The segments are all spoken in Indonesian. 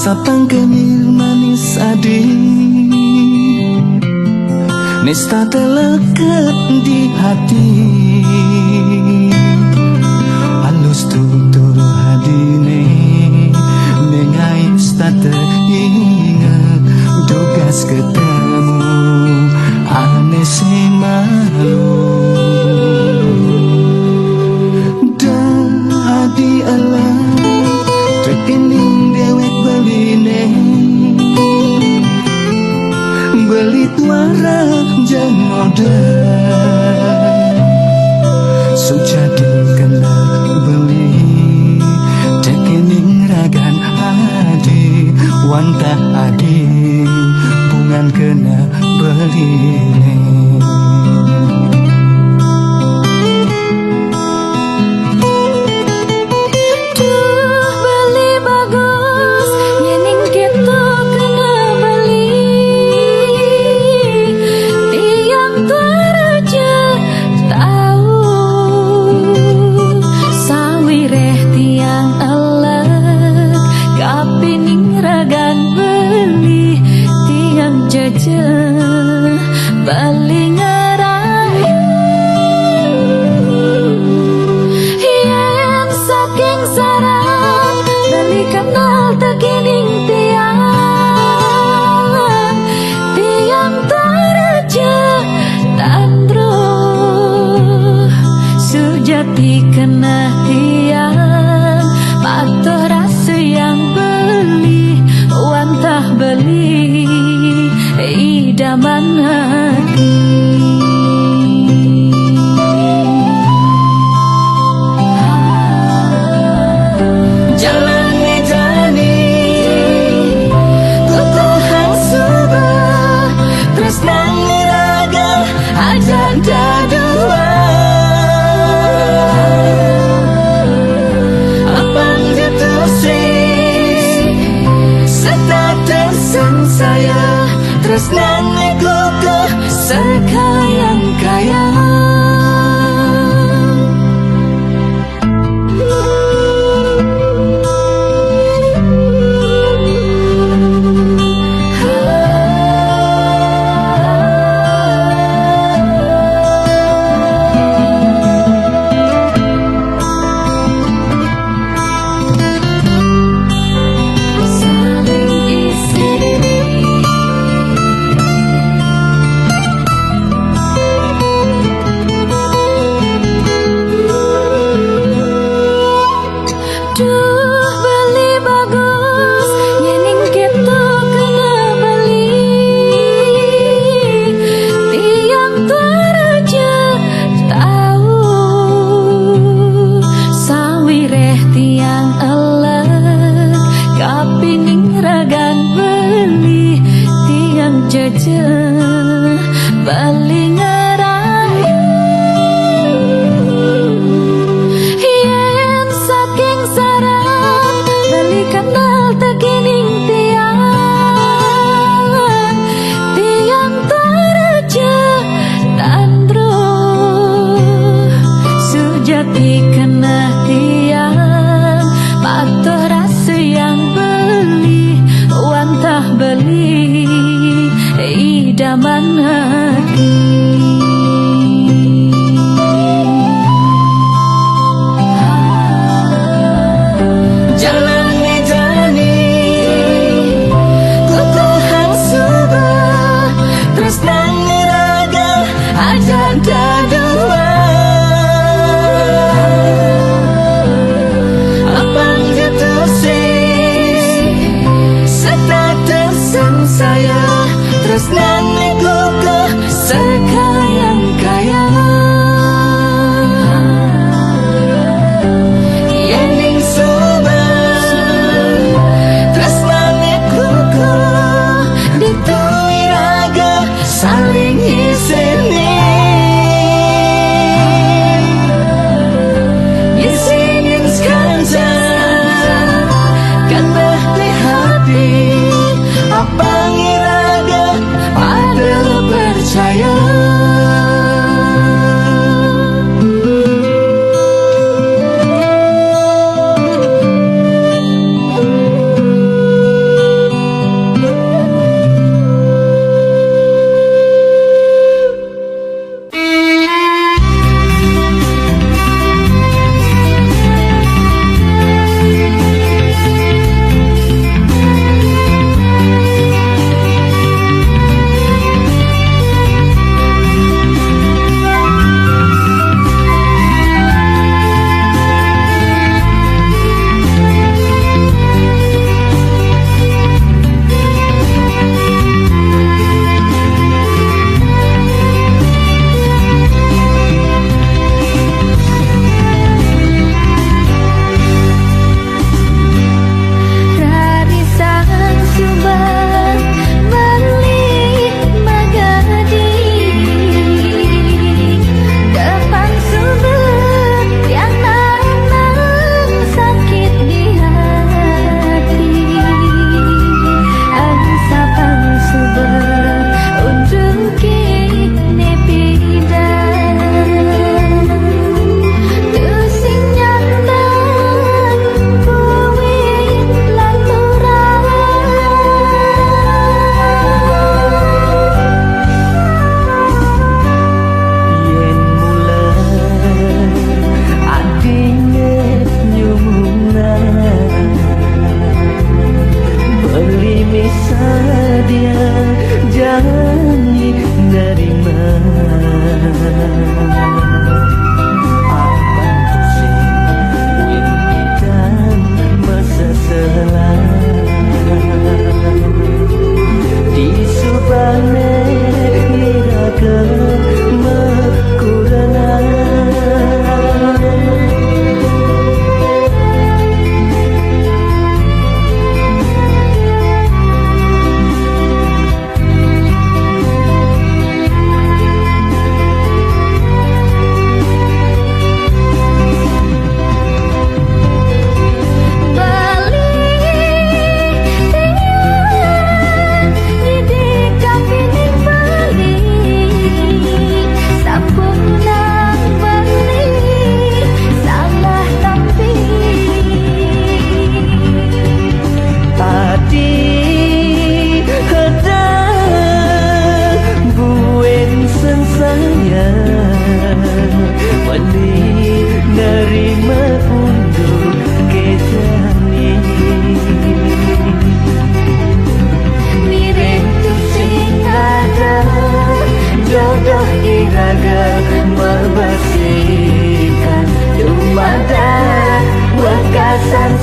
Sapang kemir manis adi Nesta terlekat di hati. Halus tutur hadine Mengai stata ingat Dogas ketemu Ane si malu Dan hadi Allah Terkening dewek beline Beli tuara jang modal Sujadi kena beli Terkening ragan adi Wantah adi Bungan kena beli. Bali ngerayu Yen saking sarang Bali kenal tekining tiang Tiang taraja tandro Sujati kena tiang Patuh rasa yang beli Wantah beli Idaman hati. Jalani jani Kutuhang subah Terus nangiraga Ajar jadua Apang jatuh sih Serta tersen saya Terus nangiku ke sekayang-kayang. Bali ngerayu Yen saking sarang Bali kenal tekining tiang Tiang taraja tandro Sujati kena tiang Patuh rasa yang beli Wantah beli Idaman hati. Jalani jani Kutuhang subah Terus nangiraga Ajar jadua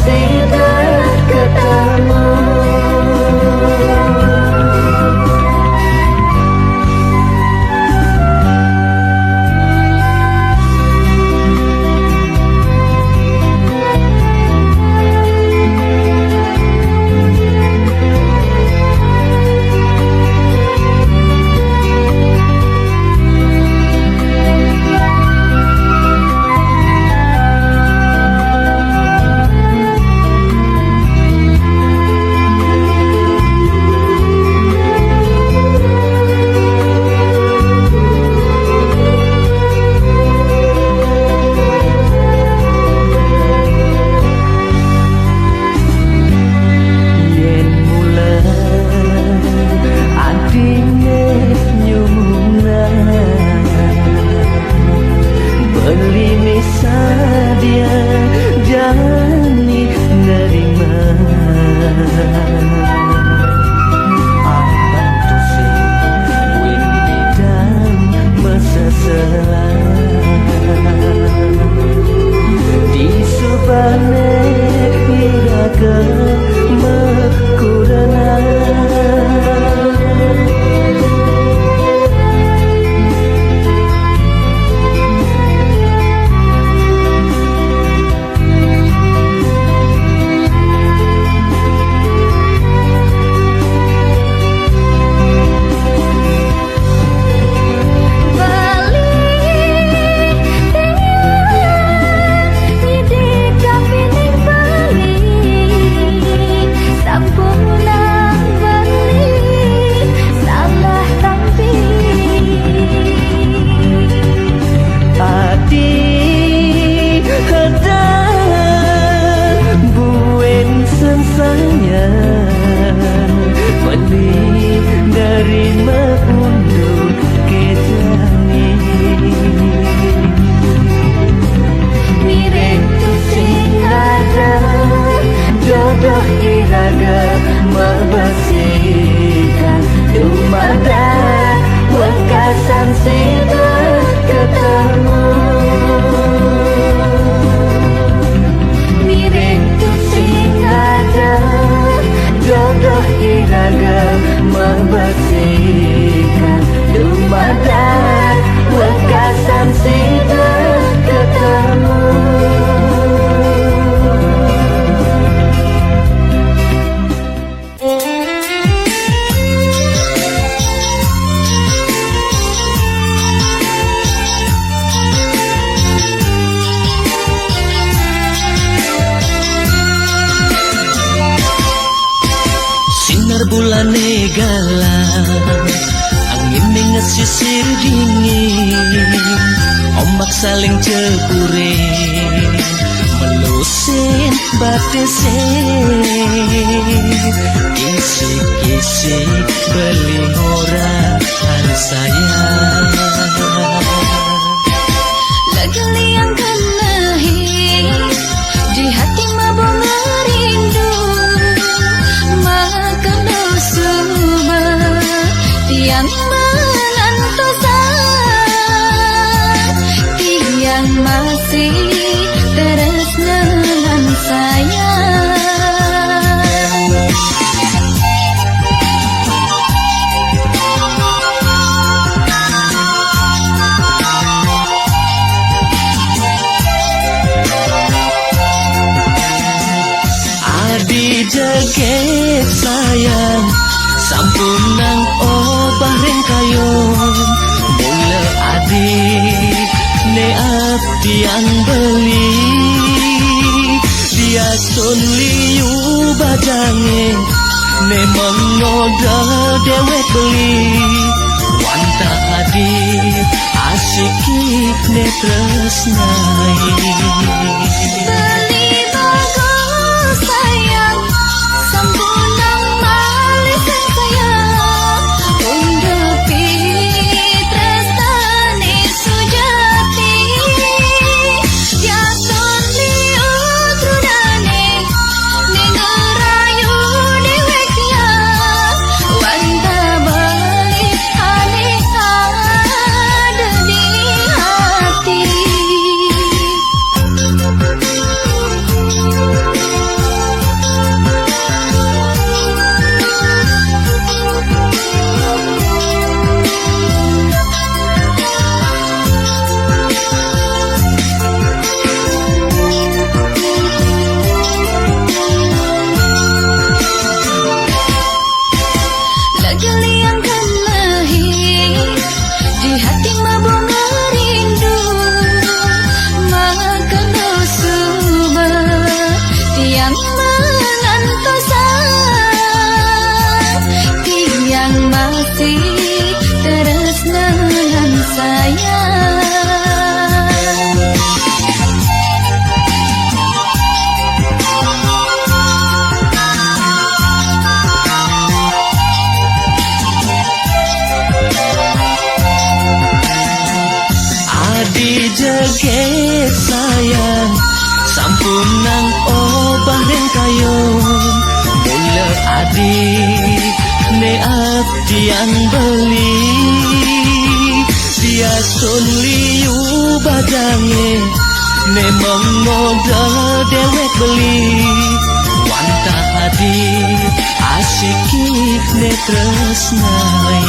sudah ketemu. Bulan galang, angin ngesisir dingin, ombak saling cepurin, melusin batesin, kisik-kisik beling orang sayang. Lagi yang kenahi di hati mabung rindu, maka dosuba tiang mengantosan, tiang masih teresna dan sayang. Jaget sayang, sampun nang obah rengkayong, mula adik ne abdian beli, dia sun liu bajange, ne mengoda dewek beli, wanta adik asiki ne tresnai. Beli bagus sayang, sampunang malis sayang, undupi tresnani sujati, jason liu trudane, ningerayu deweknya, wanta balik ane ada di hati. hati tresna lan sayang. Adi jeget sayang sampun nang obah ren kayon mula adi ne abdian beli dia sun liu badange ne mengoda dewek beli wanta adi asiki ne tresnai.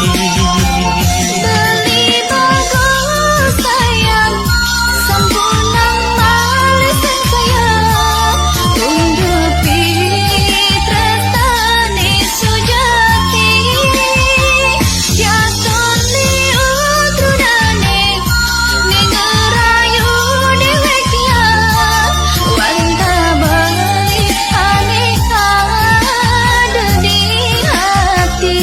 Beli bagus sayang sampunang malesan sayang undupi tresnane sujati jason liu trunane ningarayu dewek dia wanta bali ane ada di hati.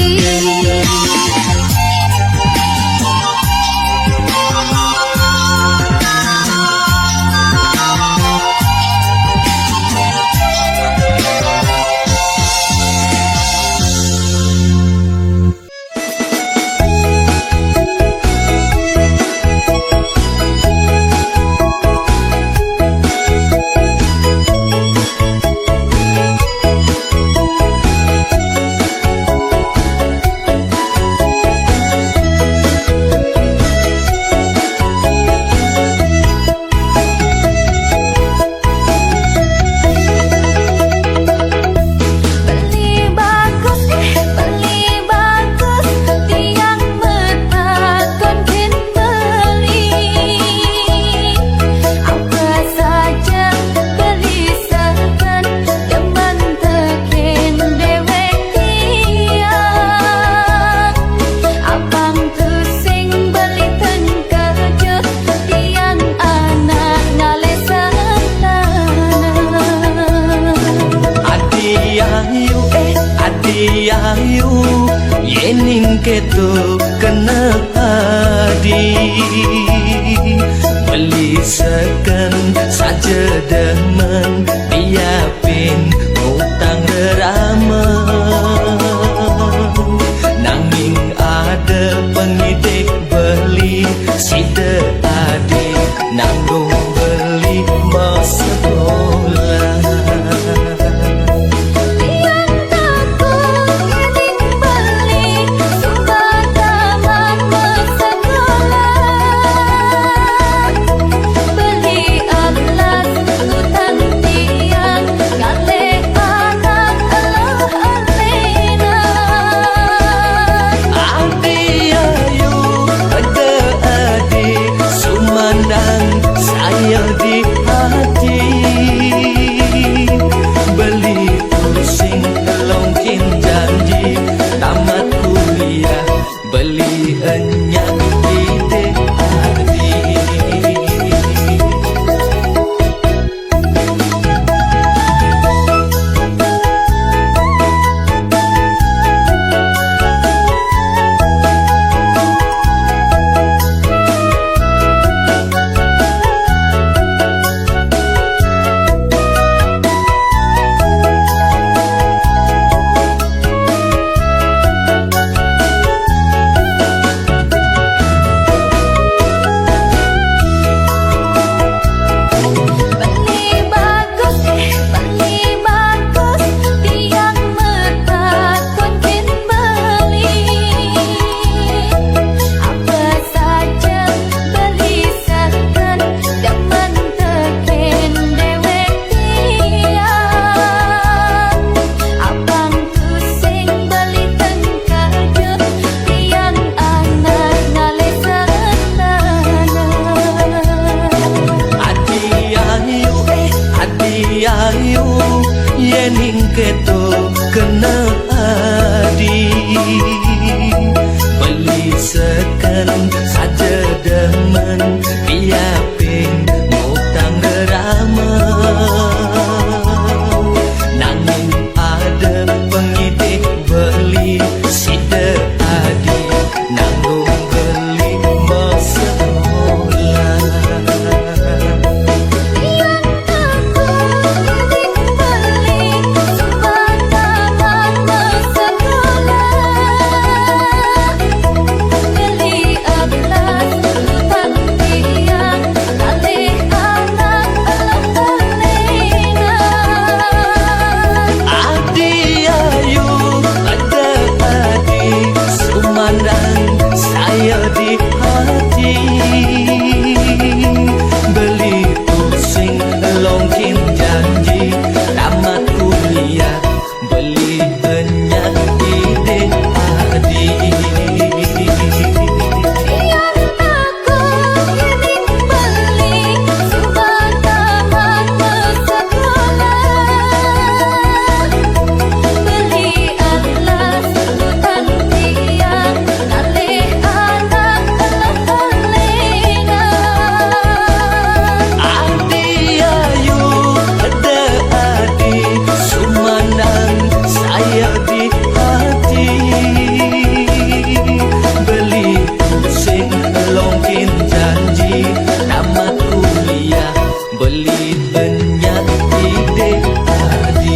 Ayu yening keto kena adi beli seken saja demen biapin utang derama nanging ada pengidik beli sida adi nanggung beli mas sekolah. Beli enyak ide adi. Ayu yening keto kena adi beli seken saja demen biapin utang derama nanging ada pengidik beli sida adi. balik banyak ide tadi.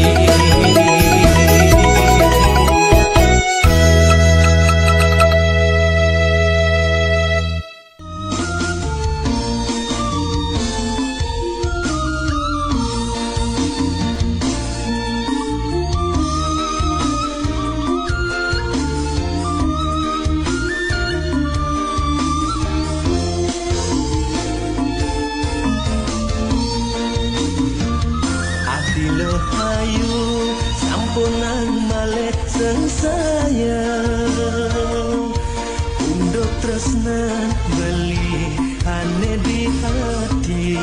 Hayu sampunan malet sengsaya undok tresna beli ane di hati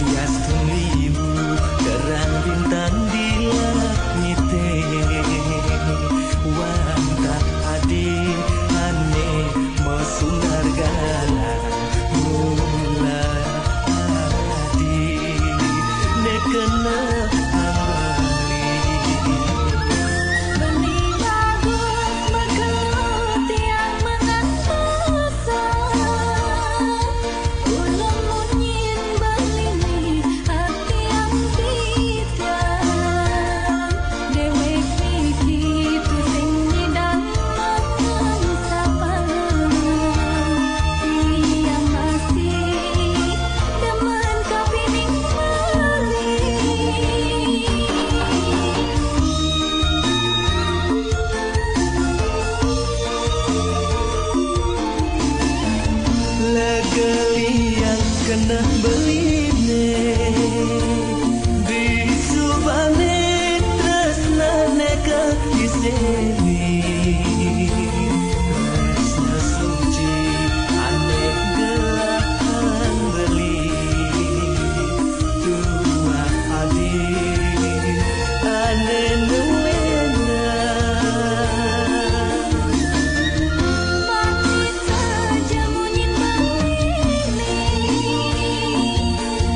tias tulimu terang bintang di langit wanta adi ane mesunar galang mula kena Benih bagus bergelut yang mengantusa Ulang munyin belini hati yang titian Dewek miki tu sing nyidang mensapan Yang masih demen kapining Legelian kena beline disubane tresna neka iseni tresna suci ane gelahan beli tua adi ane nuena Manis saja munyin begini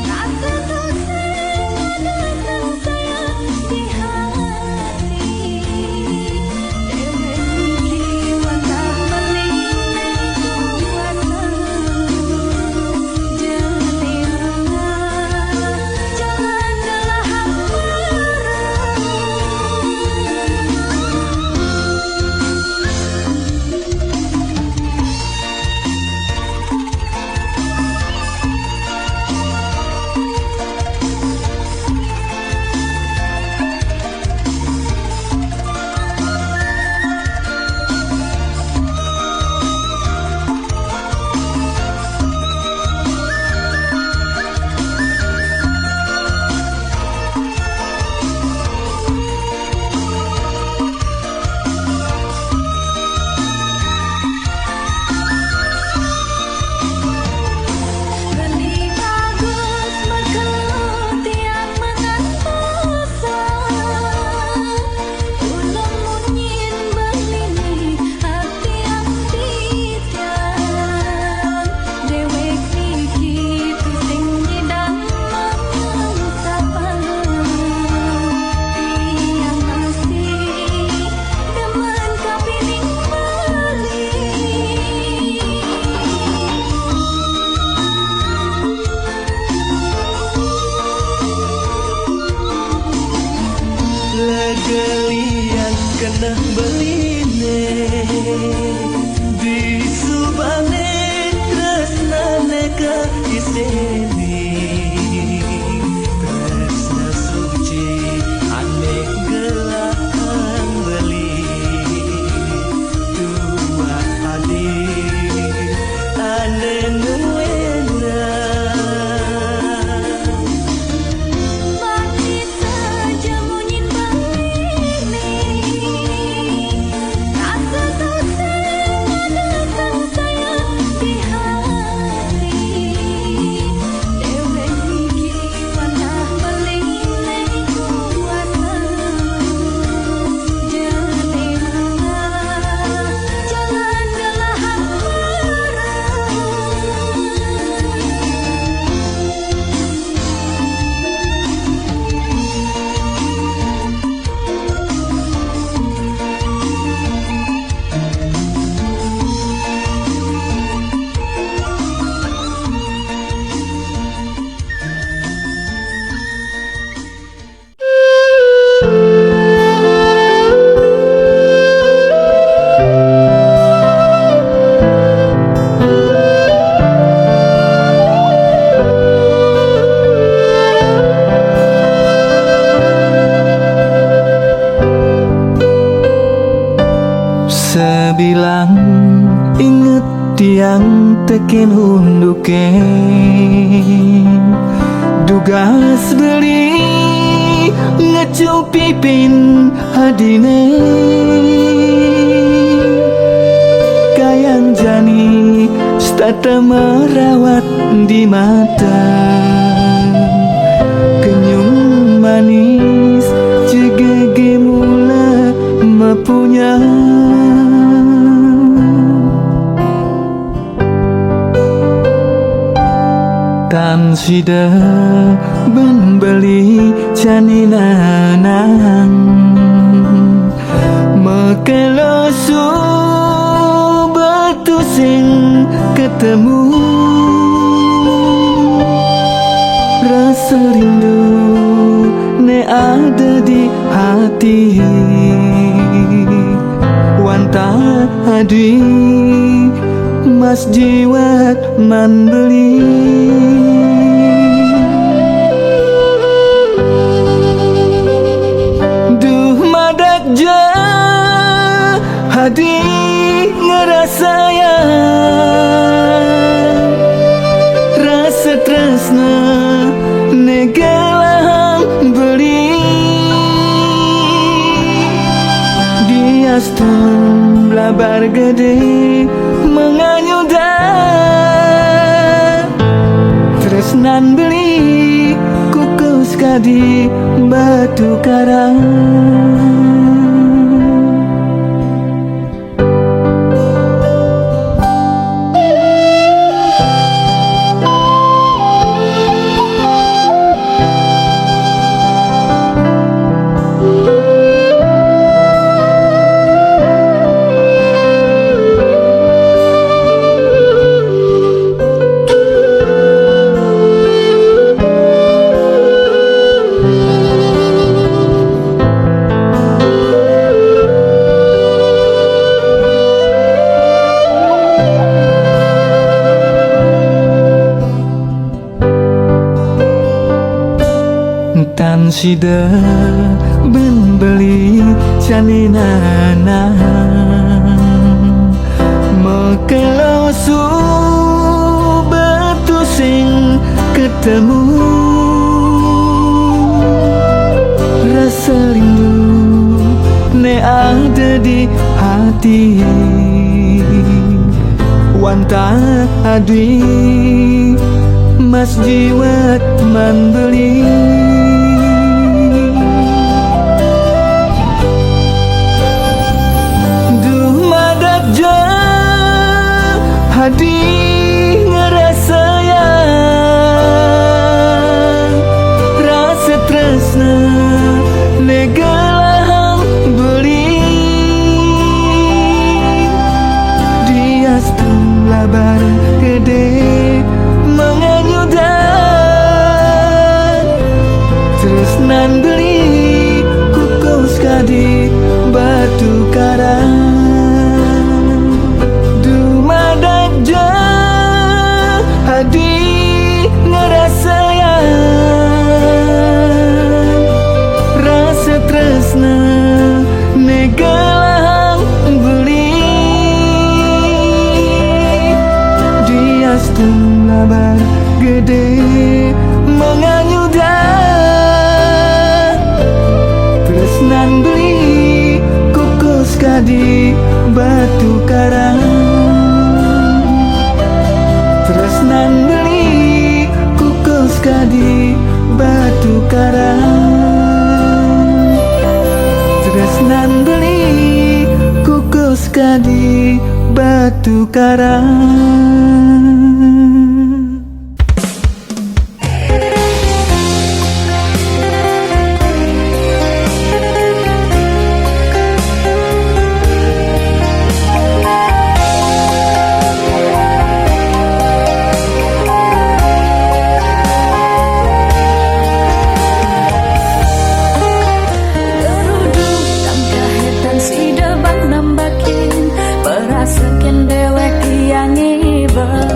Rasa seseng datang sayang di hati Dewe miki wantah melineng kuasa Jelirunga jalan gelahang Benih bagus bergelut yang mengantusa Ulang munyin belini hati yang titian Dewek miki tu sing nyidang mensapan Yang masih demen kapining Legelian kena beline disubane tresna neka iseni tresna suci ane gelahan beli tua adi ane nuena Manis saja munyin begini Rasa seseng teken hunduke dugas beli ngecupipin hadine kayang jani stata merawat di mata kenyum manis cegege mula mapunya tan sida membeli caninanang mekelosu batu sing ketemu rasa rindu ne ada di hati wanta hadi mas jiwat man beli duh madak ja hadi ngerasa ya rasa tresna negelang beli diastum labar gede menganyuda tresnan beli kukus kadi batu karang tan sida membeli caninana mekelosu batu sing ketemu rasa rindu ne ada di hati wanta adi mas jiwat man beli hadi ngerasa ya rasa tresna negelang beli dia labar gede menganyudan tresnan beli kukus kadi batu karang hadi ngerasa ya rasa tresna negelang beli diastum labar gede menganyudan tresnan beli kukus kadi batu karang tresnan beli kukus kadi batu karang tresnan beli kukus kadi batu karang. Si debak nambakin perasakan dewek yang iba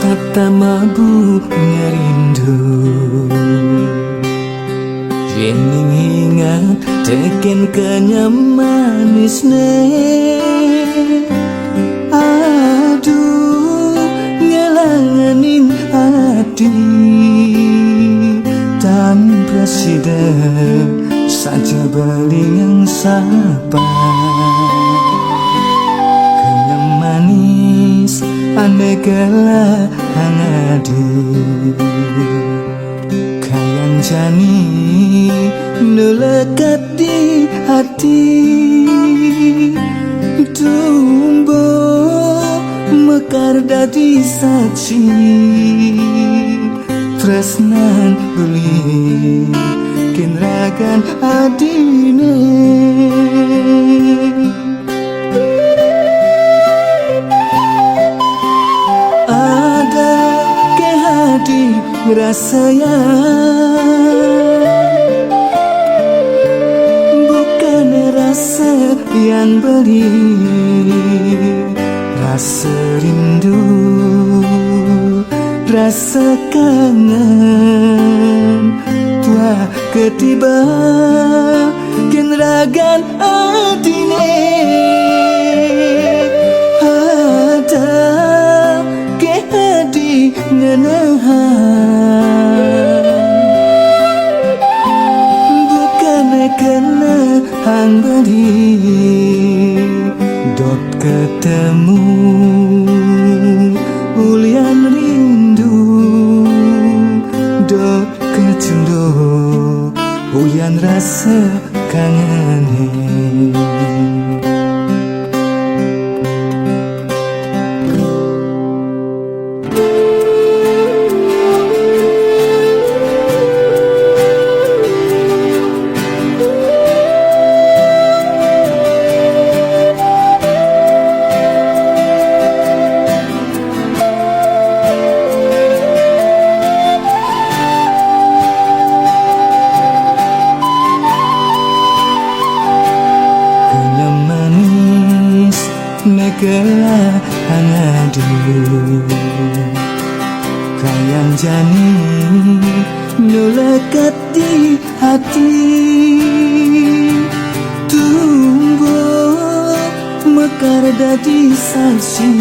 kata mabu ngerindu Yening ingat teken kenyamanisne Aduh ngelanganin hati Tanpa sidang saja belingang sapa Kenyam manis anegala hangadi Kayang jani nulekat di hati Tumbuh mekar dadi saksi Tresnan beli kinragan adine Ada ke hati ngerasanya Bukan rasa yang beli Rasa rindu Rasa kangen Tua ketiba Kinragan adine Ada ke hadi ngenahan Bukan kena hang beli Dot ketemu Ulian rindu Dot kecendo Ulian rasa kangen Negara hangadi Kayang jani nulekat di hati Tumbuh mekar dadi saksi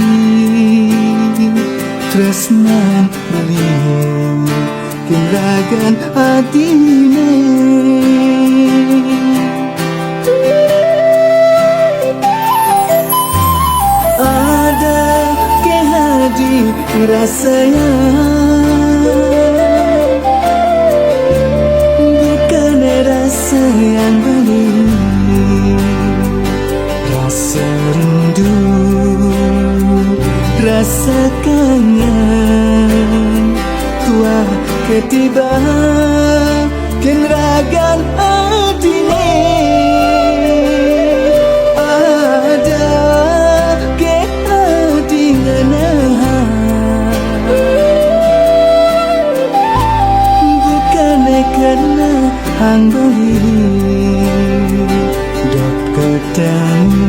Tresnan beli kinragan adine Rasanya bukan rasa yang beli Rasa rindu, rasa kangen Tua ketiba kinragan adine Ada ke hati ngenahan Karena hang beli Dot ketemu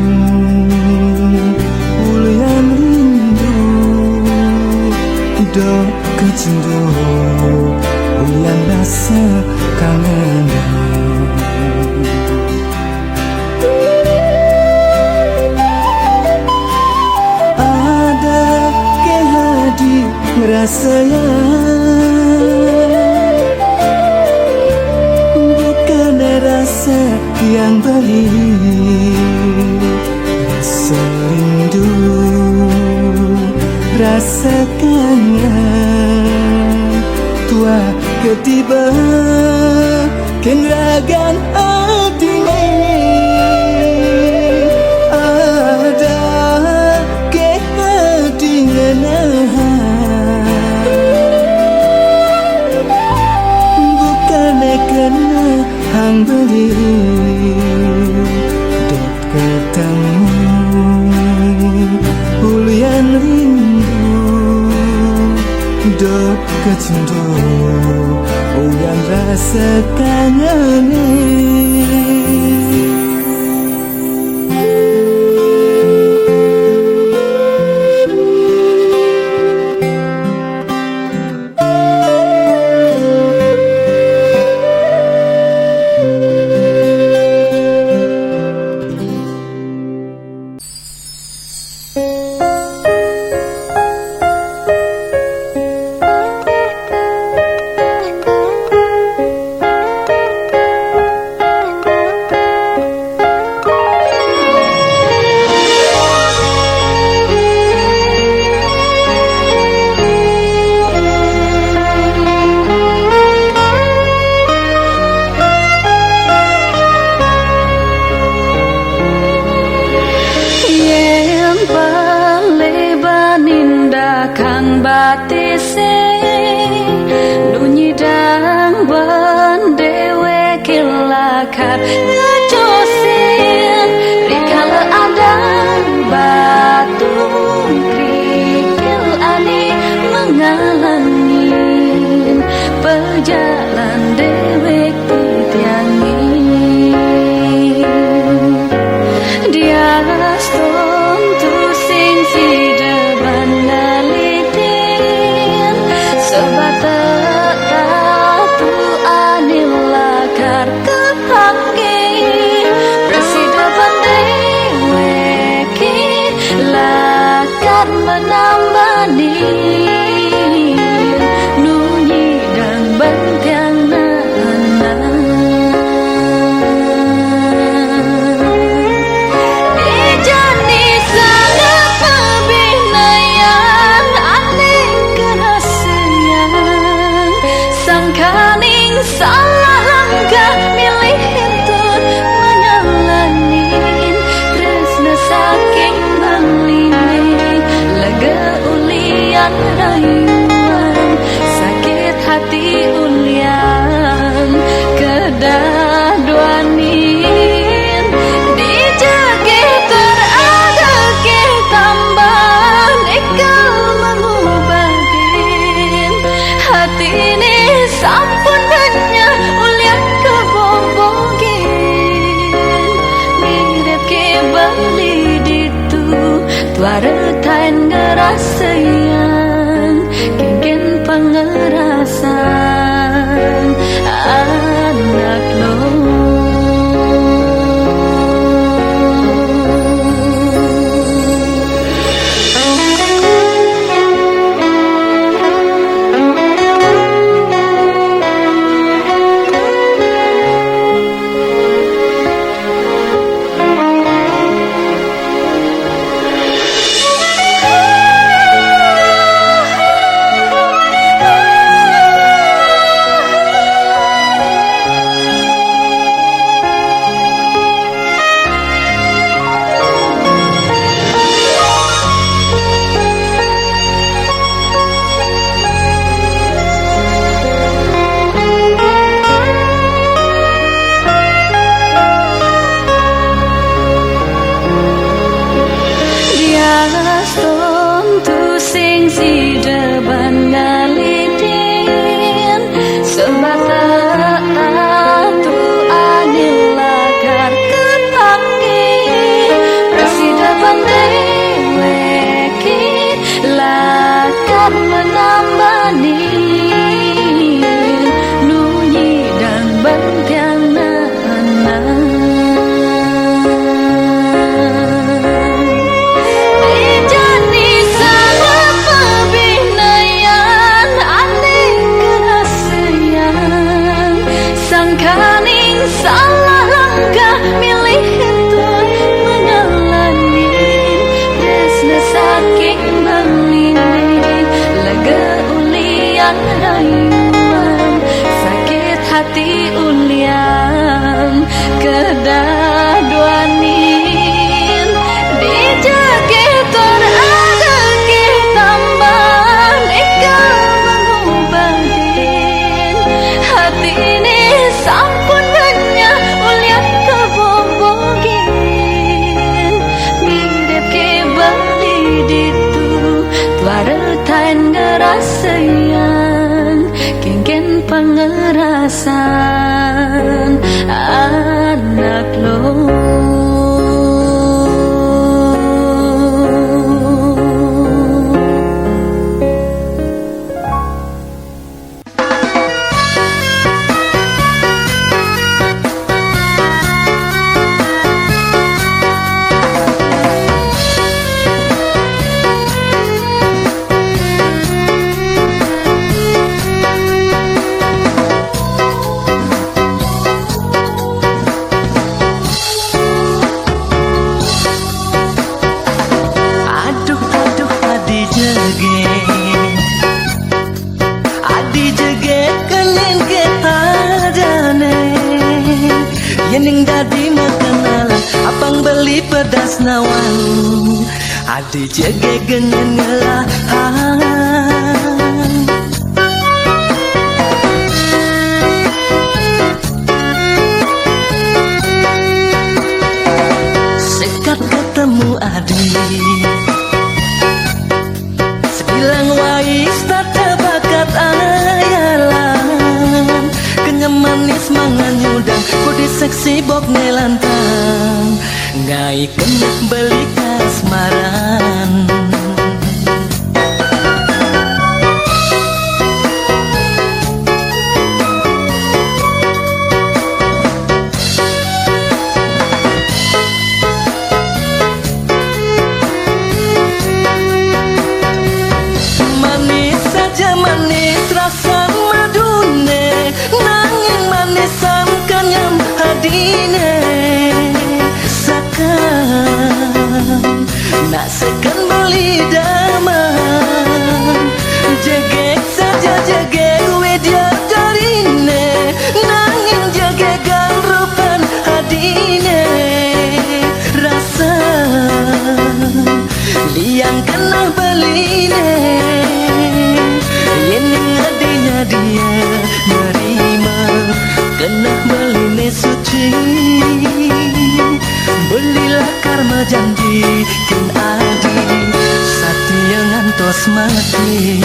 Ulian rindu Dot kecendo Ulian rasa kangen Ada ke hadi rasanya Rasa yang beli Rasa rindu Rasa kangen Tua ketiba Kinragan adine Ada ke hati ngenahan Bukan kena hang beli Dot ketemu Ulian rindu Dot kecendo Ulian rasa kangen ngalangin pejalan dewek titiangin dia ston tu sing si deban ngalidin sebata tu anil lakar kepanggil presiden deweki lakar menambani nunyi dan bentiang Ijani sangat pebinayan aning kerasian sangkaning salah langkah milih entut menyalanin tresna saking bangline lega ulian rayuan sakit hati ulian kedah duanin dijagi terada ke tambahan ikal mengubadin hati ini sampun banyak ulian kebobogin mirip ke bali ditu tuaretain ngerasayan kengken pengerasan anak lo sing si deban ngalidin sebata tu anil lakar kepanggil presiden deweki lakar menambani nunyi dan bentiang sangkaning salah langkah milih entut menyalanin tresna saking bangline lega ulian rayuan sakit hati ulian kedah duanin dijagi terada ke tambahan ikal mengubadin hati ini sampun banyak ulian kebobogin mirip ke bali ditu tuaretain ngerasayan kengken pengerasan anak lo Yening dadi makanan apang beli pedas nawan adi jege gengen ngelahan sekat ketemu adi sebilang wais tak ngai kena beli kasmaran. Manis saja manis rasa madune, nanging manisan kenyam hadine. Nak sekan beli daman, jegek saja jegek wedia darine, nanging jegegan rupan hadine. Rasa liang kena beline, yening adinya dia nerima, kena beline suci. Belilah karma janji kin adi, satya ngantos mati.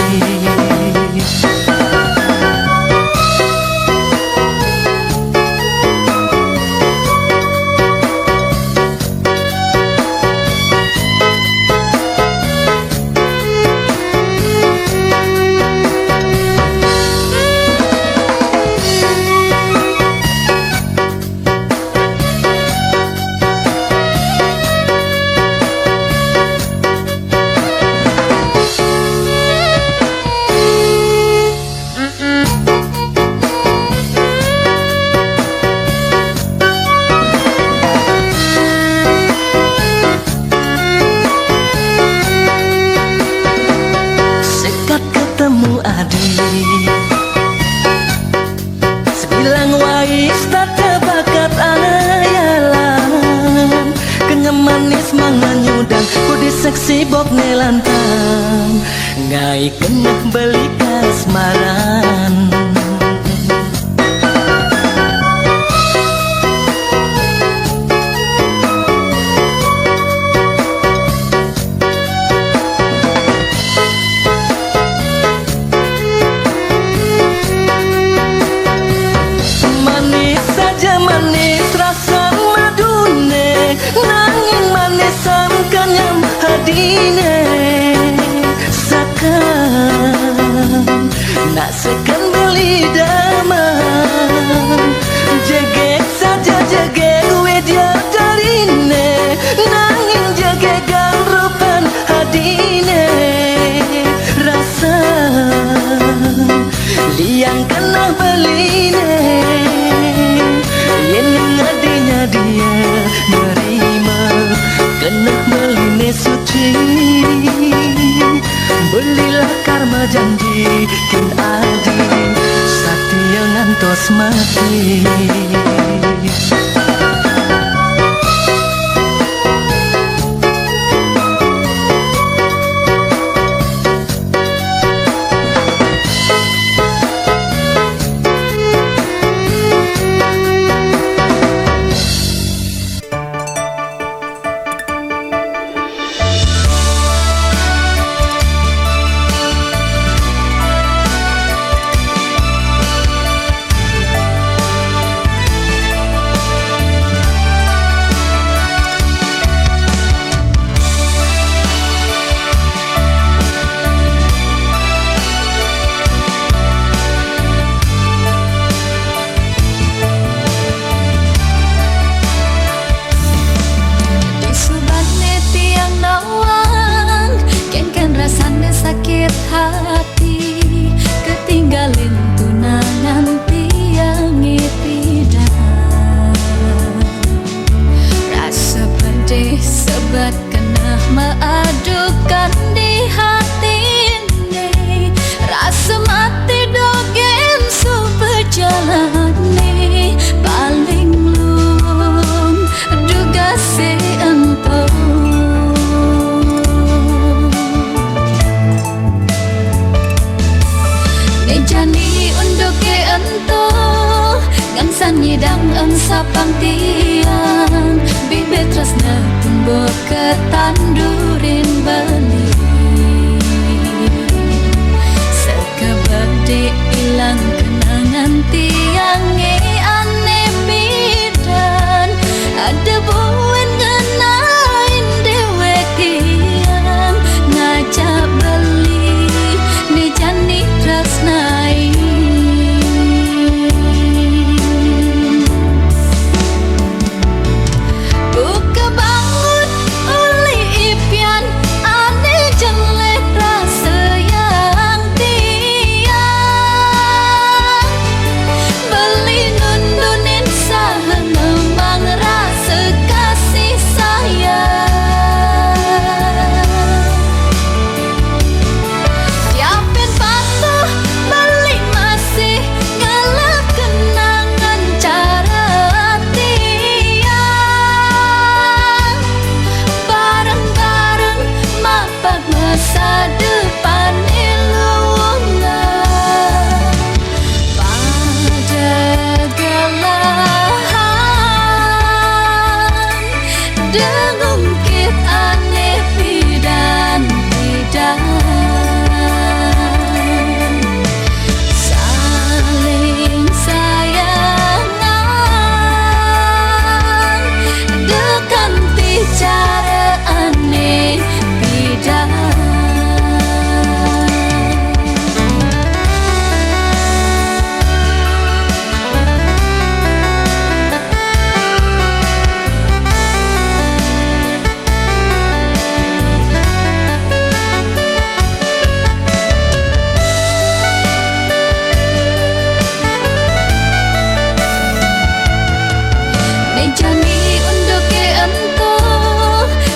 Sebilang wais tak terbakat ayalan, kenyam manis manganyudang budi seksi bok nelantan, ngai kena beli kasmaran. Manis rasa madune, nanging manisan kenyam hadine. Sakan nak sekan beli daman, jegek saja jegek wedia darine, nanging jegegan rupan hadine. Rasa liang kena beline, yening adinya dia nerima, kena beline suci. Belilah karma janji kin adi, satya ngantos mati. sapang tiang bibit tresna tumbuh ketandurin beli sekebede ilang kenangan tiang aneh bidan ada buin kenangan depan ilungan pada galahan dengung kit aneh bidan saling sayangan dekan bicara aneh bidan. Jani untuk ke ento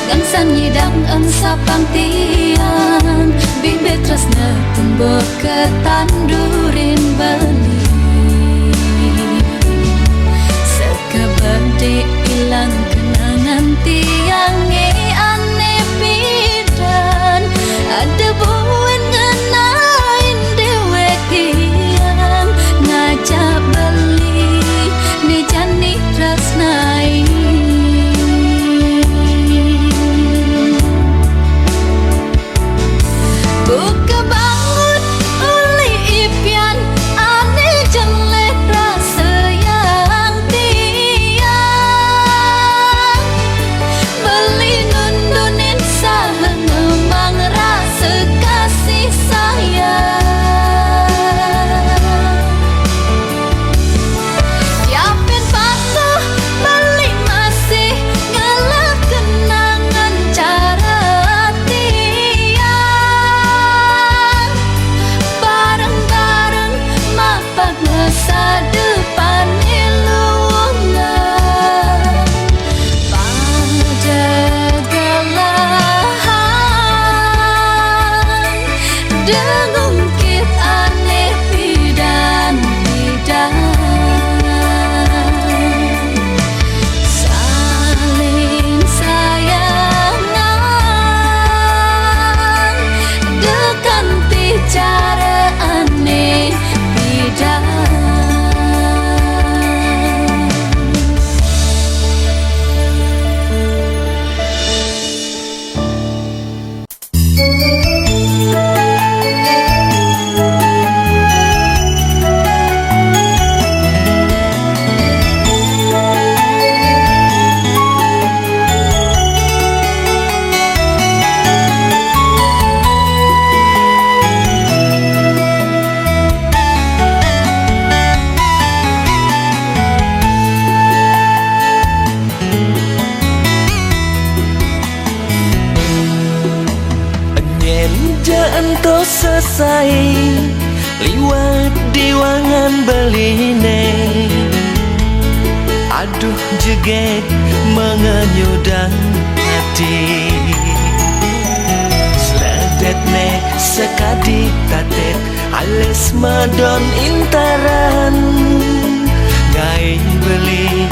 gangsan yidang sapang tiang bibit tresna tumbuh ketandurin beli sekebede ilang kenangan tiang aneh bidan ada buin ngenain dewek tiang ngajak beli ne jani tresnai buka bangun uli ipian aneh jelek rasa yang tiang beli nundunin saheng memang rasa kasih sayang yapin patuh beli masih ngalah kenangan cara tiang bareng-bareng mapak masa depan ilungan pada galahan dengung kit aneh bidan saling sayangan dekan bicara aneh bidan. Ento selesai liwat diwangan beline aduh jeget mengenyudang hati sledet ne sekadi tatet alis madon intaran ngai beli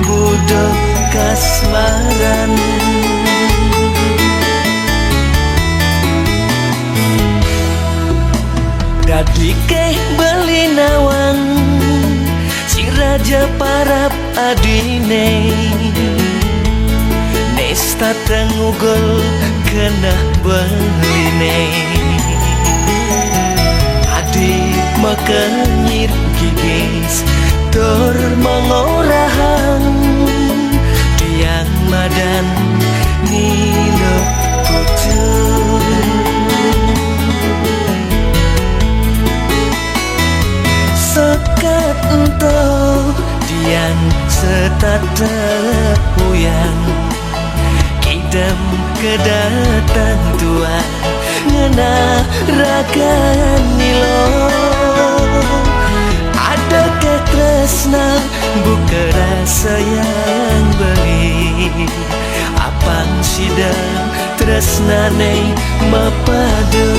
budok kasmaran dadi keh beli nawang si raja parap adine nesta tengugol kena beline adik makanyir gigis tur mengorahang tiang madan nilo pucung sekat ento diang setata puyang kidam kedatang tua ngena ragan nilo ada ketresna buka rasa yang beli apang sidang tresnane mapadu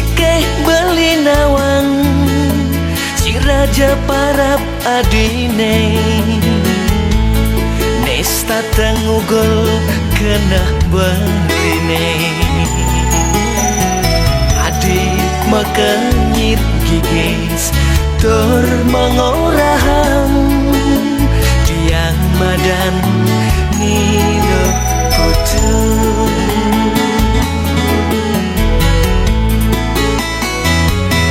Ike beli nawang si raja parap adine Nesta tengugol kena berine Adik makanyit gigis Tur mengoraham Tiang madan nino putu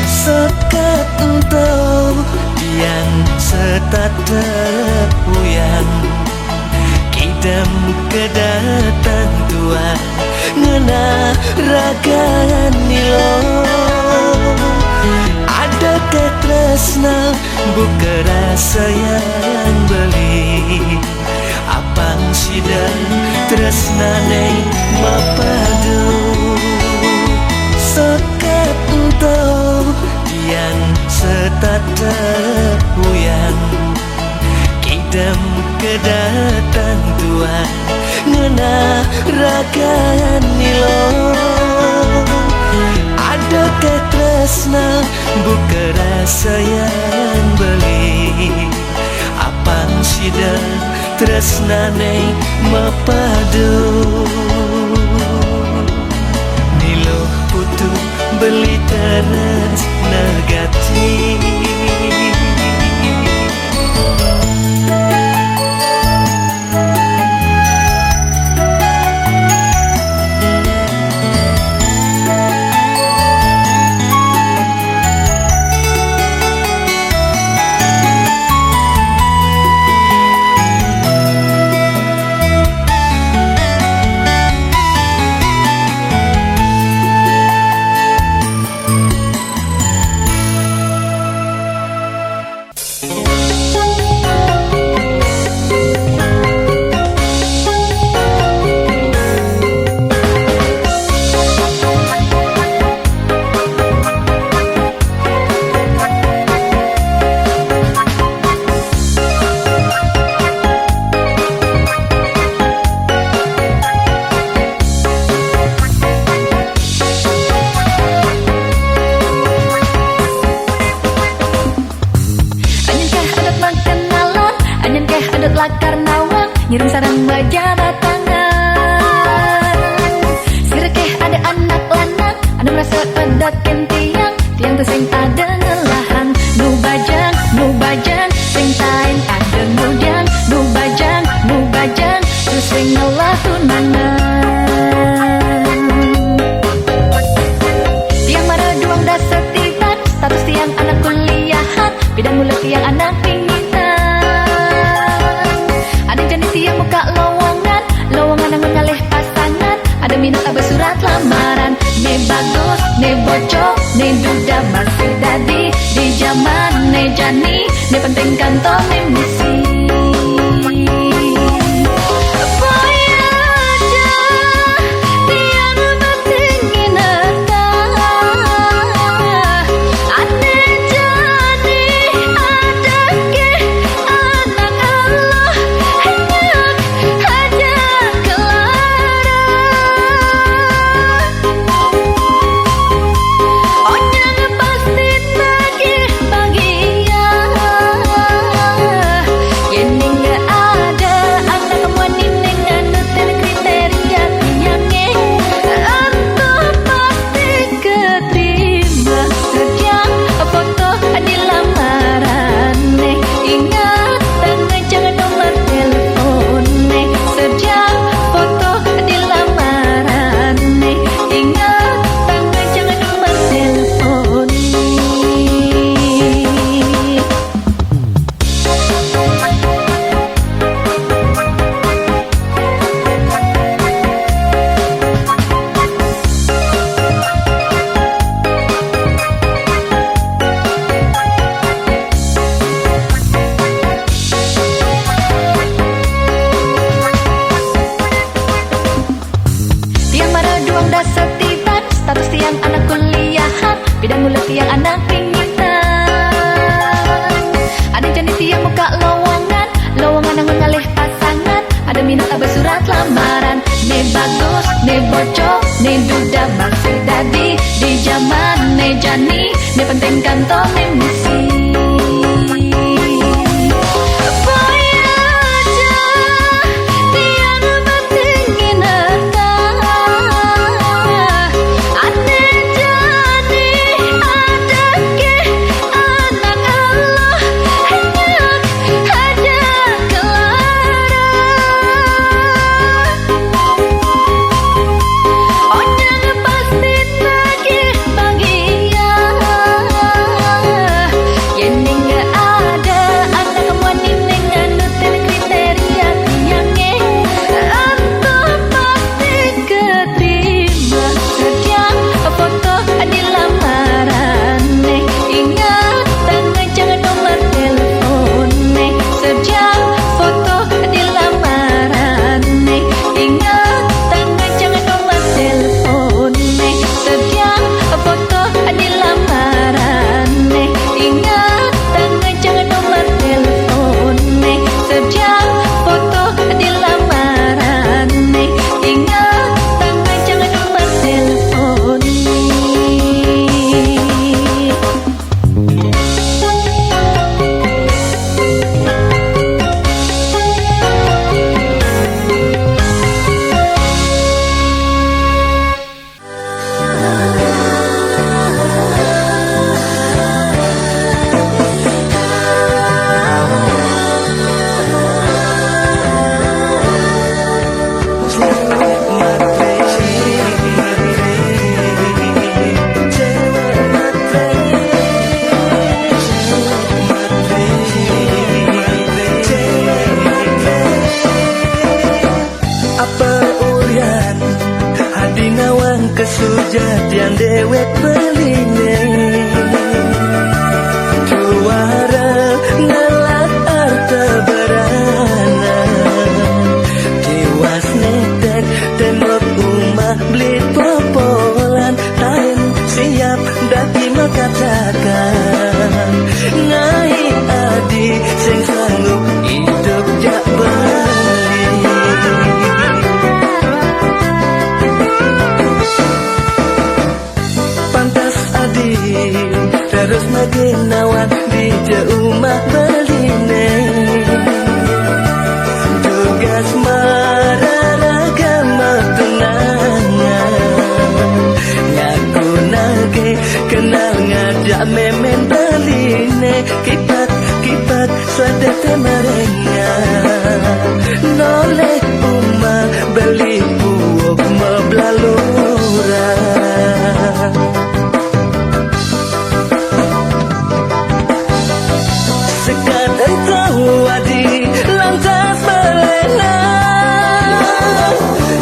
Sekat entau Tiang setat terpuyang Kidam kedatang Tuhan Ngena ragaan nilo Ada ketresna buka rasa yang beli Apang sidang tresna neng mapadu Sekat entau tiang setat terpuyang Kidam kedatang Tuhan Ngena ragaan nilo Ada ketresna buka rasa yang beli Apang sidang tresna neng mapadu Nilo putu beli teres negati Lakar nawang ngirim sarang bajara tangan Sirekeh ada anak lanang Anu merasa ada kentiang Tiang tu sing ada ngelahan Nu bajang Sing tain ada ngudang Nu bajang Tu sing ngelah tunangan Tiang mana duang dah setiban Status tiang anak kuliahan Bidang mulut tiang anak pingitan Tiang muka lowongan yang mengalih pasangan Ada minat abah surat lamaran Ne bagus, ne bocor, ne duda masih dadi Di zaman ne jani, ne penting kantong ne misi Dia penting kantong emisi. Kesujatian dewek beline Juara ngelak harta berana Tiwas netek tembok rumah beli popolan Tain siap dati makatakan Ngai adi sing sanggup hidup jak terus makin nawak di rumah beline tugas mararagama tunangan ngaku nage kenal ngajak memen beline kipat sadete merenya noleh uma beli buok meblalura wadi lantas belena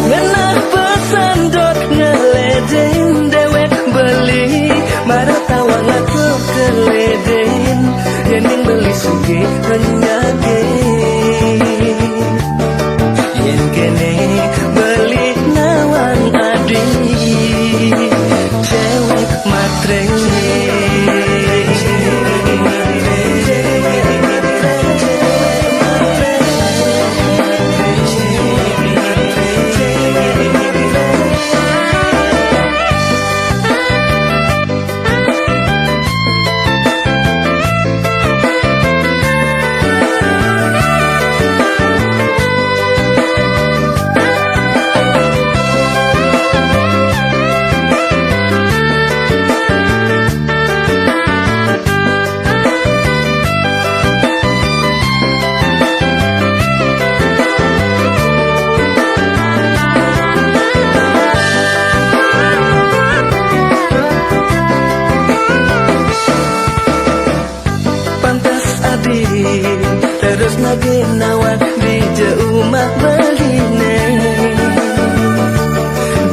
ngenah pesandot ngeledein dewek beli marah tawa ngaku keledein yening beli sugi renyage yen kene beli nawang adi cewek matre terus makin nawak di rumah beline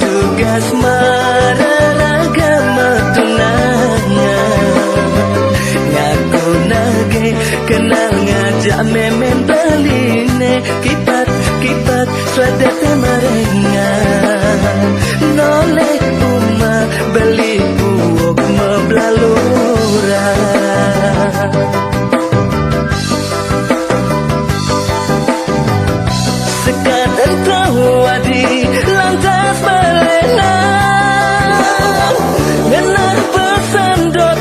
tugas mararagama tunangan ngaku nage kenal ngajak memen beline kipat sadete marengan noleh uma beli buok meblalura wadi lantas belena ngenah pesandot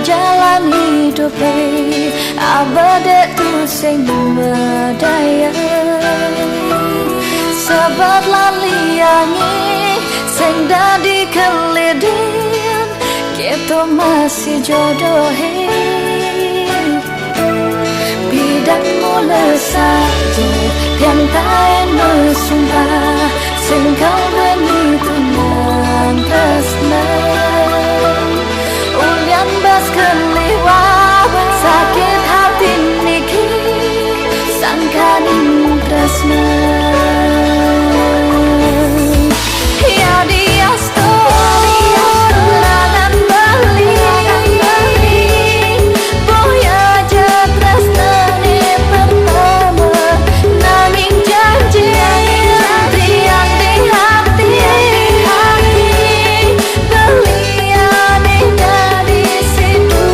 jalan hidup abade tu sing medaya sebab laliangi sing dadi kelidin kita masih jodohi bidang mula saja yang tak bersumpah sing kau beni tunang tresna ulian bas keliwat sakit hati niki sangkaning tresna ya dia langan beli boya aja tresnane pertama nanging janji tiang di hati beliane dari situ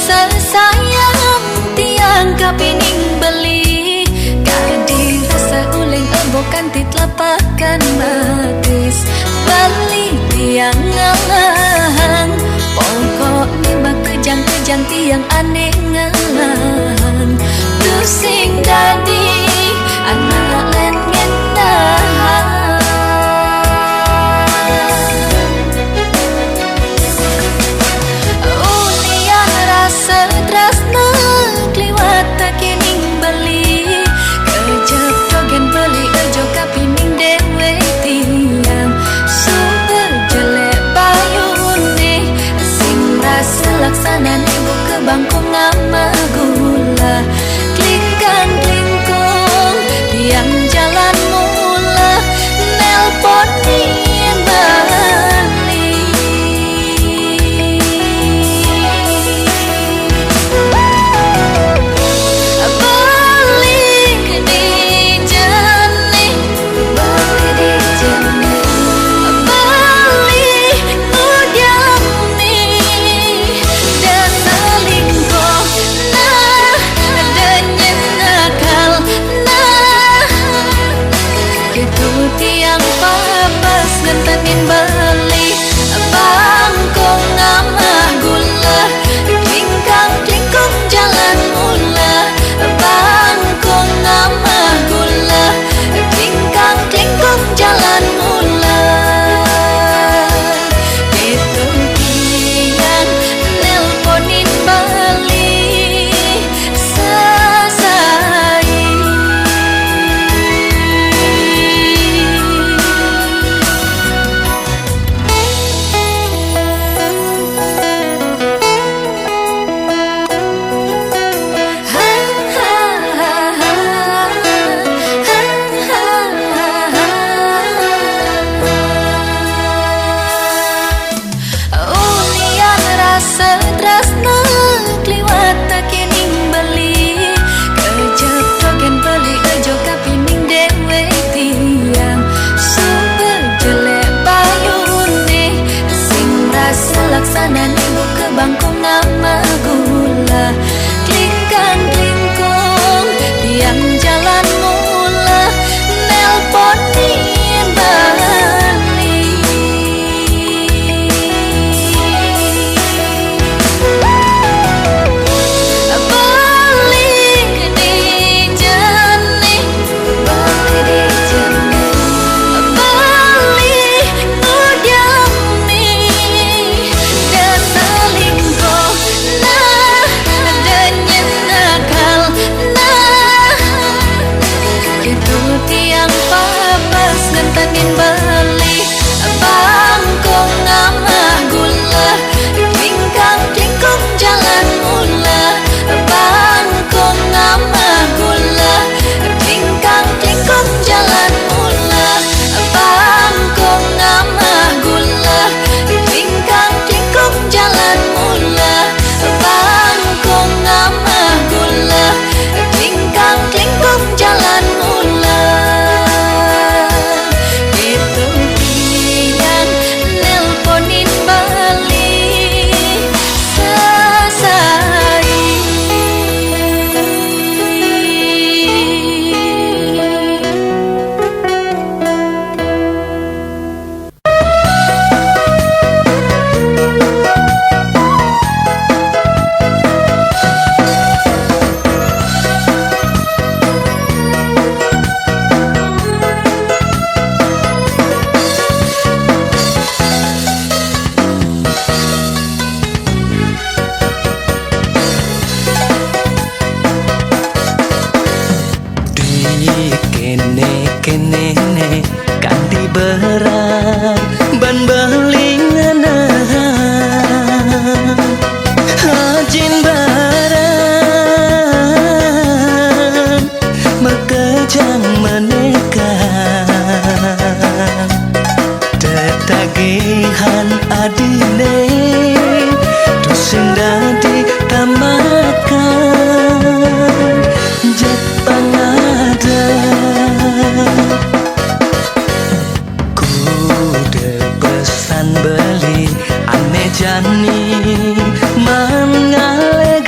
rasa sayang tiang kapining beli kadi rasa uling ebokan titlapakan matis bali tiang ngalang pokok nima kejang-kejang tiang aneh ngalang tusing dadi anak len ngendahan unian rasa tresna kliwat takining bali kejap dogen beli ejo kapining dewe tiang sumber jelek bayune sing rasa laksana ibu ke bangku ngama gula klingkan klingkung tiang jalan mula nelpon bali balik di jane balik di jane balik udiam nih dan selingkuh nah adanya nakal nah gitu tiang papas ngentanin balik bangkong nama gula klingkang klingkung jalan mula bangkong nama gula klingkang klingkung jalan mula itu tiang nelponin balik sasai unian rasa tresna kliwat takining beli kejap dogen beli ejo kapining dewe tiang sumber jelek bayune sing rasa laksana ibu ke bangku ngama gula klingkan klingkung tiang jalan mula nelpon bali balik di jane balik di jane balik udiam nih dan selingkuh nah adanya nakal nah itu tiang papas ngentanin balik bangkong nama gula klingkang klingkung jalan mula bangkong nama gula klingkang klingkung jalan mula bangkong nama gula klingkang klingkung jalan mula bangkong nama gula klingkang klingkung jalan mula itu tiang nelponin balik sasai Di kene kandi berat ban belingan hajin barang mekejang menekan tetagihan adine tusing dadi tamakan jet pangada kude pesan beli ane jani man ngale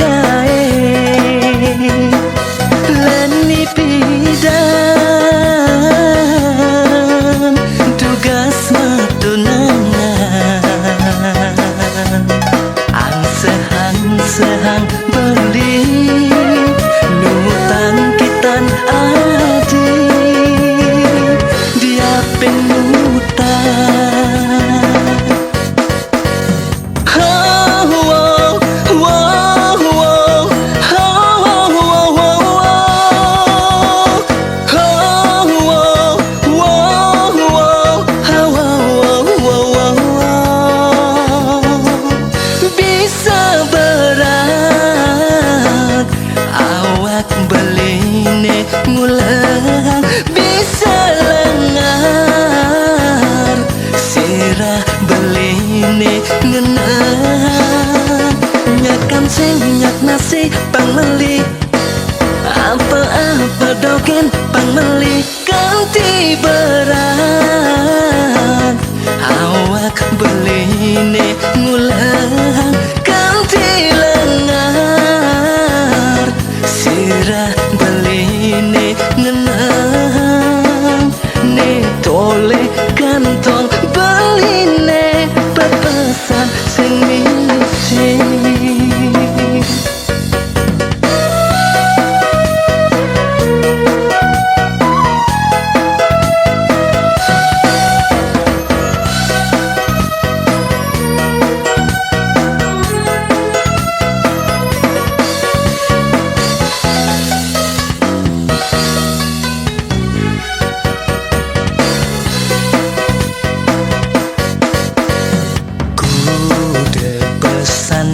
sirah beline ngenah nyakan sing nyak nasi pangmeli apa-apa dogen pangmeli ganti berat awak beline ngulang ganti lengar sirah beline ngenang ne tole kantong beline pepesan sing misi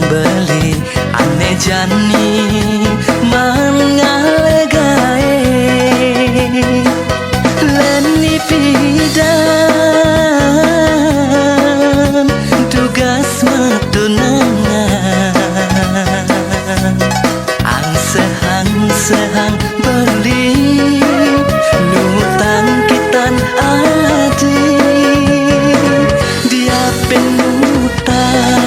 beli ane jani mangalegae leni pidan tugas matunangan ang sehang beli nutang kitan adi dia penutang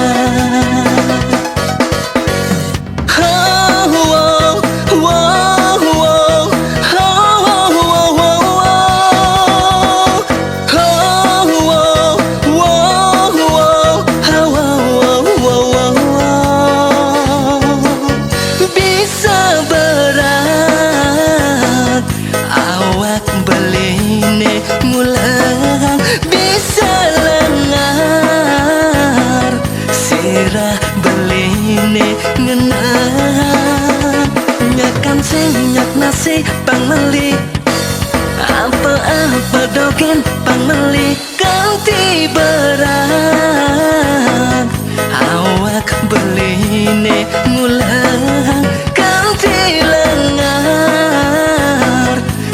ngulang bisa lengar sirah beline ngenang nyakan sing nyak nasi pangmeli apa-apa dogen pangmeli ganti berat awak beline ngulang ganti lengar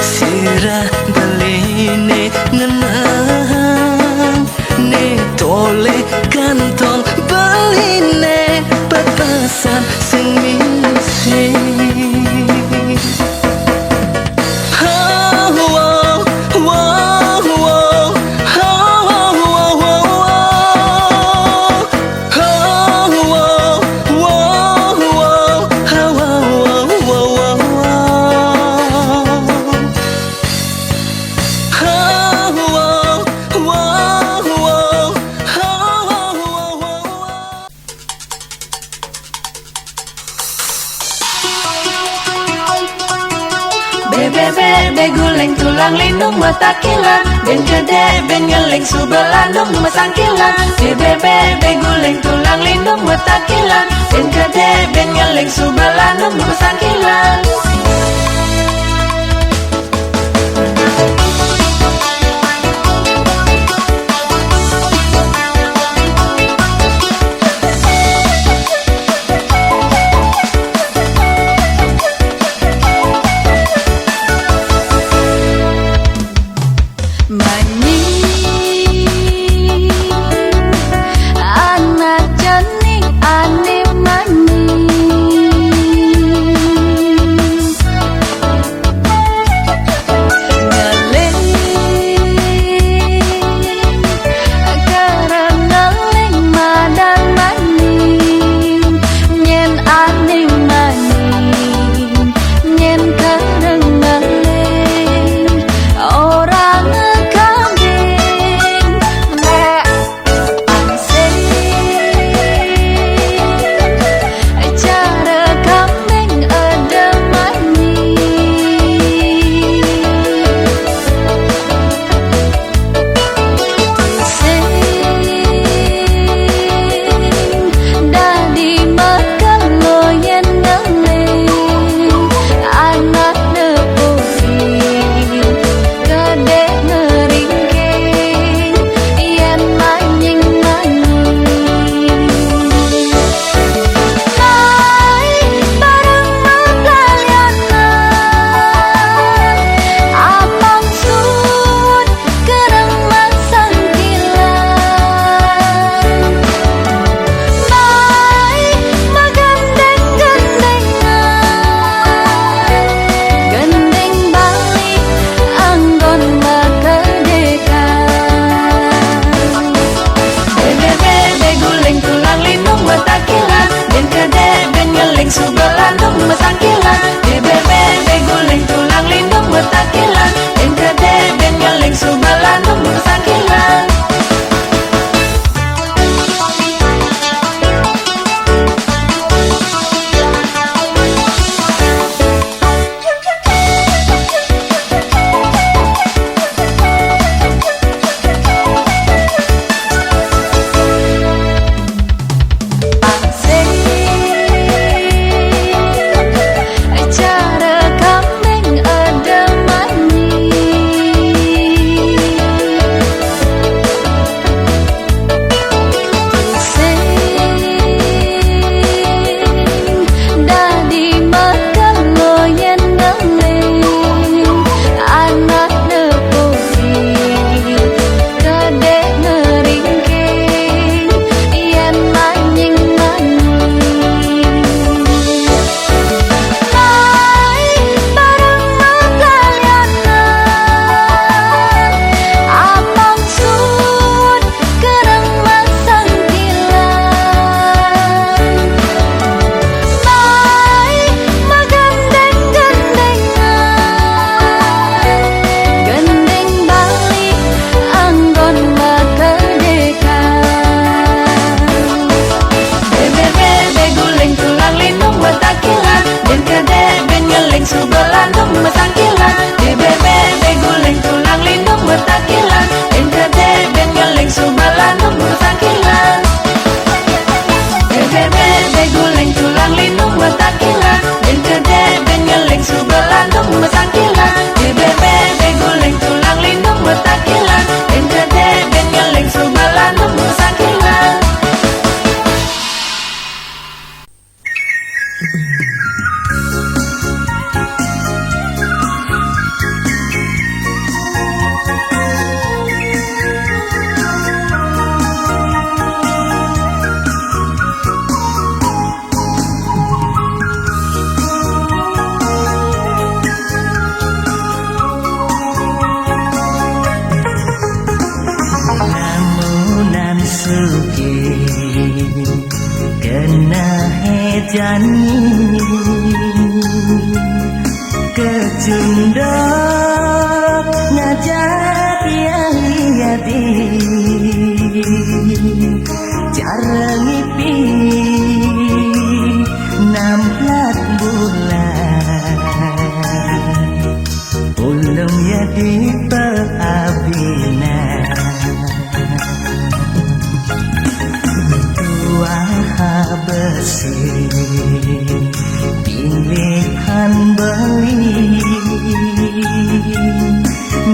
sirah beline ngenang ne tole kantong beline pepesan sing misi Bebe guleng tulang lindung mata kilan ben gede ben ngeling subelandung rumah sangkilan bebe guleng tulang lindung mata kilan ben gede ben ngeling subelandung rumah sangkilan kena hejani kecundok ngajak yang liadi cara ngipi namplat bulan ulum ya di peabina besi pilihan beli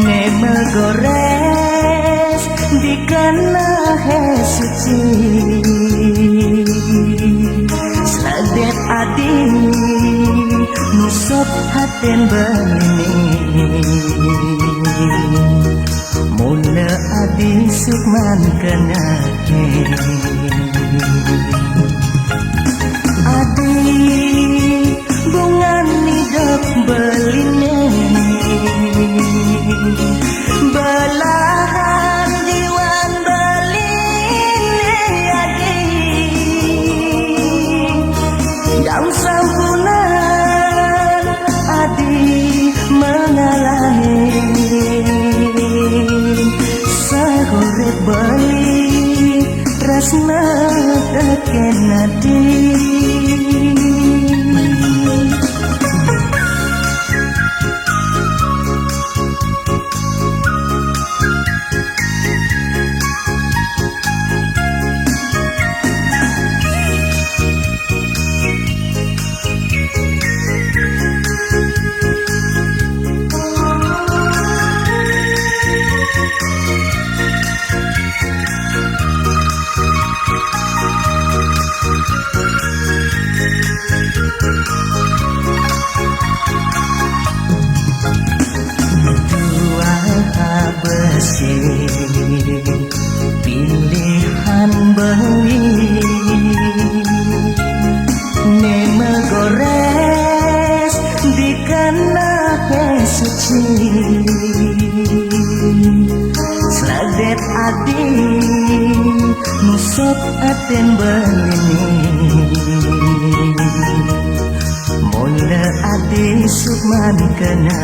nema gores di kana suci sadet adi nusop haten beli mula adi sukman kena adi bunga nidok beline belahan diwan beline adi yang sampunan adi mengalahi sahurep beli tresna teken adi besi pilihan beli nema gores di kana suci sladet adi nusop aten beli mula adi sukman kena